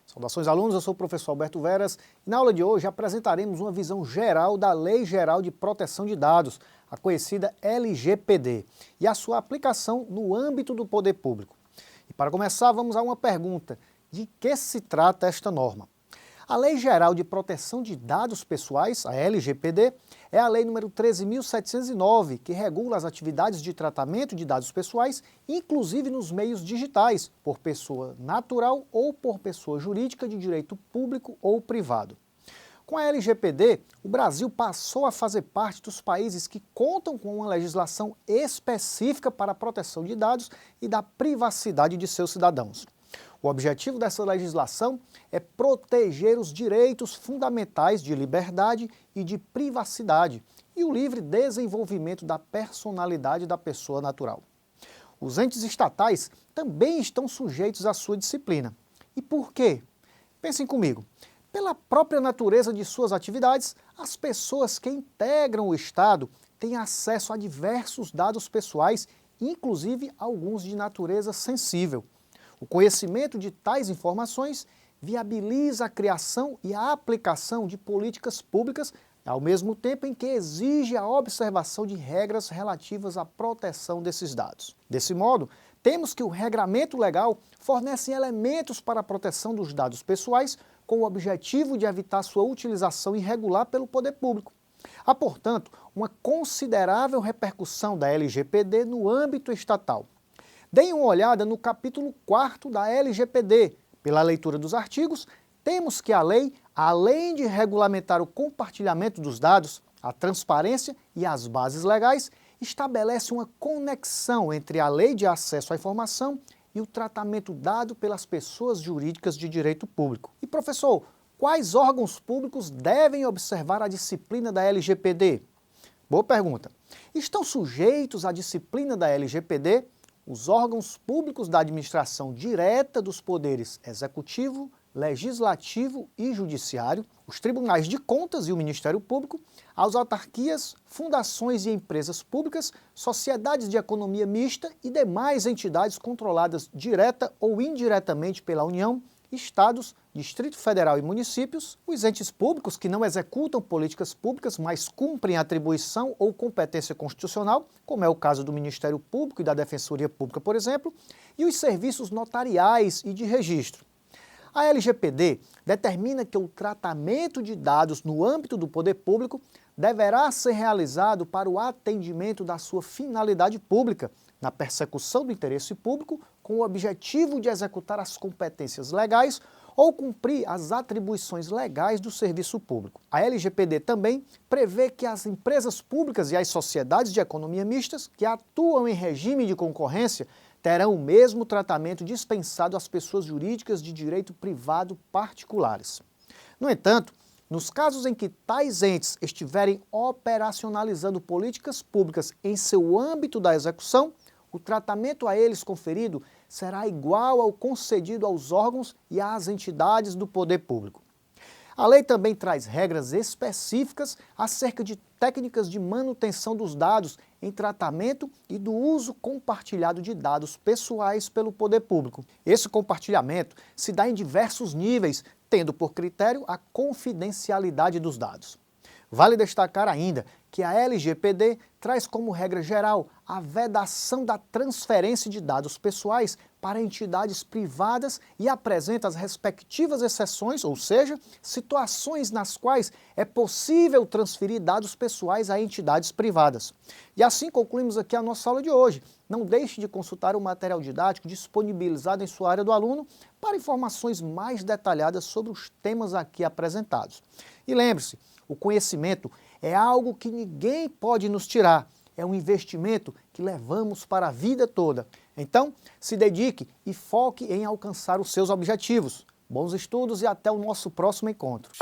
Saudações alunos, eu sou o professor Alberto Veras e na aula de hoje apresentaremos uma visão geral da Lei Geral de Proteção de Dados, a conhecida LGPD, e a sua aplicação no âmbito do poder público. E para começar, vamos a uma pergunta: de que se trata esta norma? A Lei Geral de Proteção de Dados Pessoais, a LGPD, é a lei número 13.709, que regula as atividades de tratamento de dados pessoais, inclusive nos meios digitais, por pessoa natural ou por pessoa jurídica de direito público ou privado. Com a LGPD, o Brasil passou a fazer parte dos países que contam com uma legislação específica para a proteção de dados e da privacidade de seus cidadãos. O objetivo dessa legislação é proteger os direitos fundamentais de liberdade e de privacidade e o livre desenvolvimento da personalidade da pessoa natural. Os entes estatais também estão sujeitos à sua disciplina. E por quê? Pensem comigo. Pela própria natureza de suas atividades, as pessoas que integram o Estado têm acesso a diversos dados pessoais, inclusive alguns de natureza sensível. O conhecimento de tais informações viabiliza a criação e a aplicação de políticas públicas, ao mesmo tempo em que exige a observação de regras relativas à proteção desses dados. Desse modo, temos que o regramento legal fornece elementos para a proteção dos dados pessoais com o objetivo de evitar sua utilização irregular pelo poder público. Há, portanto, uma considerável repercussão da LGPD no âmbito estatal. Deem uma olhada no capítulo 4º da LGPD. Pela leitura dos artigos, temos que a lei, além de regulamentar o compartilhamento dos dados, a transparência e as bases legais, estabelece uma conexão entre a lei de acesso à informação e o tratamento dado pelas pessoas jurídicas de direito público. E professor, quais órgãos públicos devem observar a disciplina da LGPD? Boa pergunta. Estão sujeitos à disciplina da LGPD os órgãos públicos da administração direta dos poderes executivo, legislativo e judiciário, os tribunais de contas e o Ministério Público, as autarquias, fundações e empresas públicas, sociedades de economia mista e demais entidades controladas direta ou indiretamente pela União, estados, Distrito Federal e municípios, os entes públicos que não executam políticas públicas, mas cumprem atribuição ou competência constitucional, como é o caso do Ministério Público e da Defensoria Pública, por exemplo, e os serviços notariais e de registro. A LGPD determina que o tratamento de dados no âmbito do poder público deverá ser realizado para o atendimento da sua finalidade pública, na persecução do interesse público, com o objetivo de executar as competências legais ou cumprir as atribuições legais do serviço público. A LGPD também prevê que as empresas públicas e as sociedades de economia mistas que atuam em regime de concorrência terão o mesmo tratamento dispensado às pessoas jurídicas de direito privado particulares. No entanto, nos casos em que tais entes estiverem operacionalizando políticas públicas em seu âmbito da execução, o tratamento a eles conferido será igual ao concedido aos órgãos e às entidades do poder público. A lei também traz regras específicas acerca de técnicas de manutenção dos dados em tratamento e do uso compartilhado de dados pessoais pelo poder público. Esse compartilhamento se dá em diversos níveis, tendo por critério a confidencialidade dos dados. Vale destacar ainda que a LGPD traz como regra geral a vedação da transferência de dados pessoais para entidades privadas e apresenta as respectivas exceções, ou seja, situações nas quais é possível transferir dados pessoais a entidades privadas. E assim concluímos aqui a nossa aula de hoje. Não deixe de consultar o material didático disponibilizado em sua área do aluno para informações mais detalhadas sobre os temas aqui apresentados. E lembre-se, o conhecimento é algo que ninguém pode nos tirar, é um investimento que levamos para a vida toda. Então, se dedique e foque em alcançar os seus objetivos. Bons estudos e até o nosso próximo encontro.